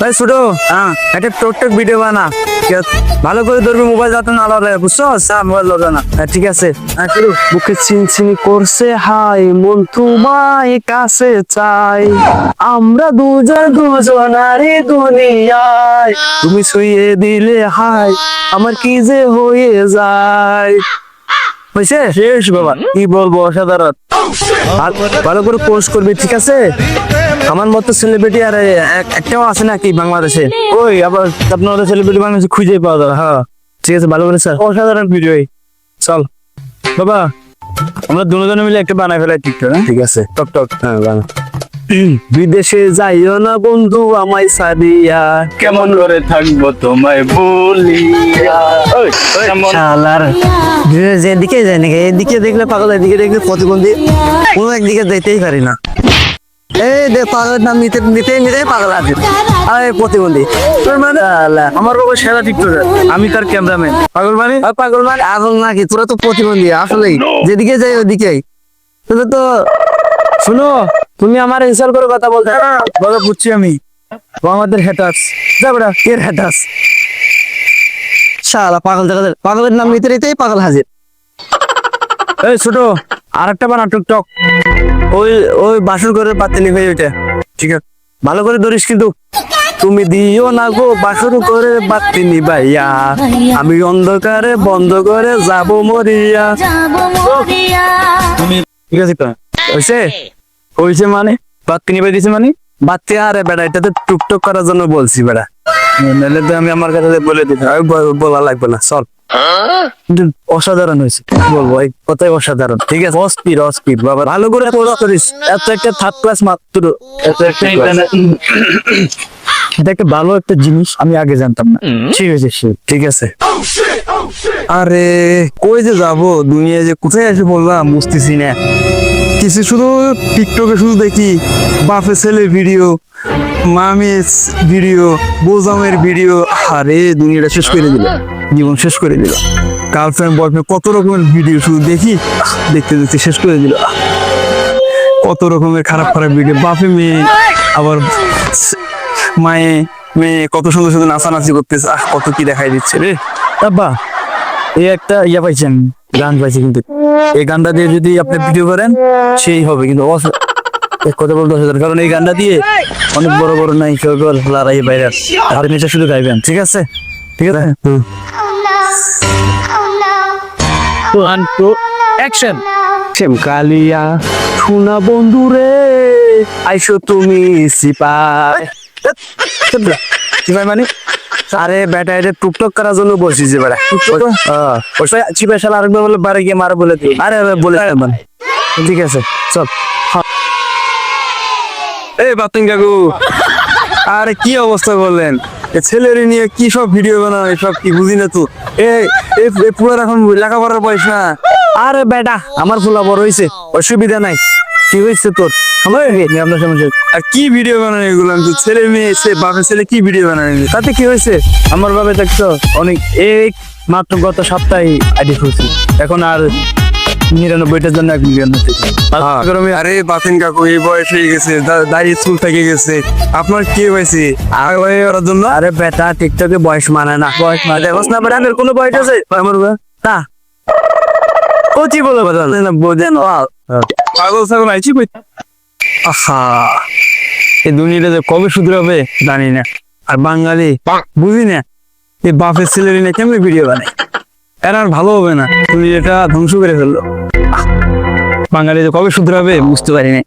ভাই ছোট একটা টোকটোক ভিডিও বানা, ভালো করে ধরবি, মোবাইল যাতে না লড়ে, বুঝছো? মোবাইল লড়ে না। ঠিক আছে, শুরু। বুকে চিনচিনি করছে হাই, মন তোমায় কাছে চাই, আমরা দুজনারই দুনিয়ায়, তুমি ছুঁয়ে দিলে হাই, আমার কি যে হয়ে যায়। হয়েছে? শেষ বাবা, কি বলবো, অসাধারণ। ভালো করে পোস্ট করবি, ঠিক আছে? আমার মতো সেলিব্রিটি আর একটাও আছে নাকি বাংলাদেশে? ওই আবার আপনাদের সেলিব্রিটি বাংলাদেশে খুঁজে পাওয়া যাবে। হ্যাঁ ঠিক আছে, ভালো করে স্যার, অসাধারণ ভিডিও। চল বাবা, আমরা দুজনে মিলে একটা বানাই ফেলাই টিকটক। ঠিক আছে, টক টক। হ্যাঁ বানা। বিদেশে যাইও না বন্ধু আমায় সারিয়া, কেমন করে থাকবো তোমায় বলিয়া। শালার যেদিকে যায় নাকি, এদিকে দেখলে পাগল, এদিকে দেখলে প্রতিবন্ধী, কোনো একদিকে যাইতেই পারি না। এই দে পাগলের নাম নিতে নিতে নিতে পাগল আছে, আরে প্রতিবন্ধী। তোর মানে আমার বাবা সেরা টিকটকার, আমি তার ক্যামেরাম্যান। পাগল মানে আসল নাকি? তোরা তো প্রতিবন্ধী আসলেই, যেদিকে যাই ওদিকেই। তোদের তো শুনো, তুমি আমার ইনসাল করে কথা বলতে বলো, বুঝছি আমি। আমাদের হ্যাটার্স যাবড়া, এর হ্যাটার্স শালা পাগল জায়গাদের, পাগলের নাম নিতে নিতেই পাগল হাজির। এই ছোট, আরেকটা বানা টিকটক, ওই ওই বাসর করে পাতিনি হয়ে ওইটা। ঠিক আছে, ভালো করে ধরিস কিন্তু। তুমি দিও না গো বাসর করে বাতিনি ভাইয়া, আমি অন্ধকারে বন্ধ করে যাব মরিয়া। ঠিক আছে তো, হয়েছে? হয়েছে মানে বাতিনি বাই দিছে মানে বাতি। আরে বেড়া, এটা তো টুকটক করার জন্য বলছি বেড়া, নাহলে তো আমি আমার কাছে বলে দিতাম, বলা লাগবে না। চল, অসাধারণ হয়েছে, বলবো এই কথাই অসাধারণ। ঠিক আছে, অস্থির অস্থির বাবা, ভালো করে পোস্ট করিস। এত একটা থার্ড ক্লাস মাত্র, এটা একটা ভালো একটা জিনিস, আমি আগে জানতাম না। ঠিক আছে, ঠিক আছে। আরে কই যে যাবো, দুনিয়ায় যে কোথায় এসে বললাম বুঝতেছি না কিছু। শুধু টিকটকে শুধু দেখি বাপে ছেলে ভিডিও, মামির ভিডিও, বোজামের ভিডিও। আরে দুনিয়াটা শেষ করে দিল, জীবন শেষ করে দিল। গার্লফ্রেন্ড বয়ফ্রেন্ড কত রকমের ভিডিও শুধু দেখি, দেখতে দেখতে শেষ করে দিল। কত রকমের খারাপ খারাপ ভিডিও, বাপে মেয়ে, আবার মায়ে মেয়ে, কত সুন্দর সুন্দর নাচানাচি করতেছে। কত কি দেখাই দিচ্ছে রে। আব্বা, এই একটা ইয়া পাইছেন, গান পাইছে, কিন্তু এই গানটা দিয়ে যদি আপনি ভিডিও করেন সেই হবে, কিন্তু কথা বলতে অসাধারণ। কারণ এই গানটা দিয়ে অনেক বড় বড় নায়িকা বাইরে আর মেয়েটা শুধু গাইবেন। ঠিক আছে, ঠিক আছে। অ্যাকশন। কালিয়া শোনা বন্ধু রে, আইসো তুমি সিপাই। সিপাই মানে আরে বেটা, এটা টুকটক করার জন্য বলছি যে বেটা, চিপাই শালা আরেকবার বলে বারে গিয়ে মারা বলে দিই। আরে বলে মানে ঠিক আছে, চল। এই বাতিন কাকু, আরে কি অবস্থা বললেন? ছেলের নিয়ে কি সব ভিডিও বানাও, সব কি বুঝি না তো। এই পুলার এখন লেখাপড়ার বয়স না। আরে বেটা, আমার ফুলা বড় হয়েছে, অসুবিধা নাই। কি হয়েছে তোর? আপনার সমস্যা আর কি ভিডিও বানানো এগুলো? ছেলে মেয়ে বাপের ছেলে কি ভিডিও বানানো, তাতে কি হয়েছে? আমার বাবা দেখছো অনেক, এই মাত্র গত সপ্তাহে আইডি খুলছি, এখন আর 99টার জন্য 1 মিলিয়ন হচ্ছে। আরে বাতিন কাকু, এই বয়স হয়ে গেছে, দাঁড়িয়ে চুল থেকে গেছে, আপনার কি হয়েছে ওর জন্য? আরে বেটা, টিকটকে বয়স মানে না, বয়স মানে দেখোস না বেটা, কোনো বয়স আছে আমার না। কচি বলে কথা না, বোঝেন পাগল ছাগল আইছি কই। আহা, এই দুনিয়াটা যে কবে শুধরাবে জানি না। আর বাঙালি বুঝি না, এই বাপের ছেলের নিয়ে কেমন ভিডিও বানায়, এরা আর ভালো হবে না, দুনিয়াটা ধ্বংস করে ফেললো। বাঙালি যে কবে শুধরাবে বুঝতে পারি না।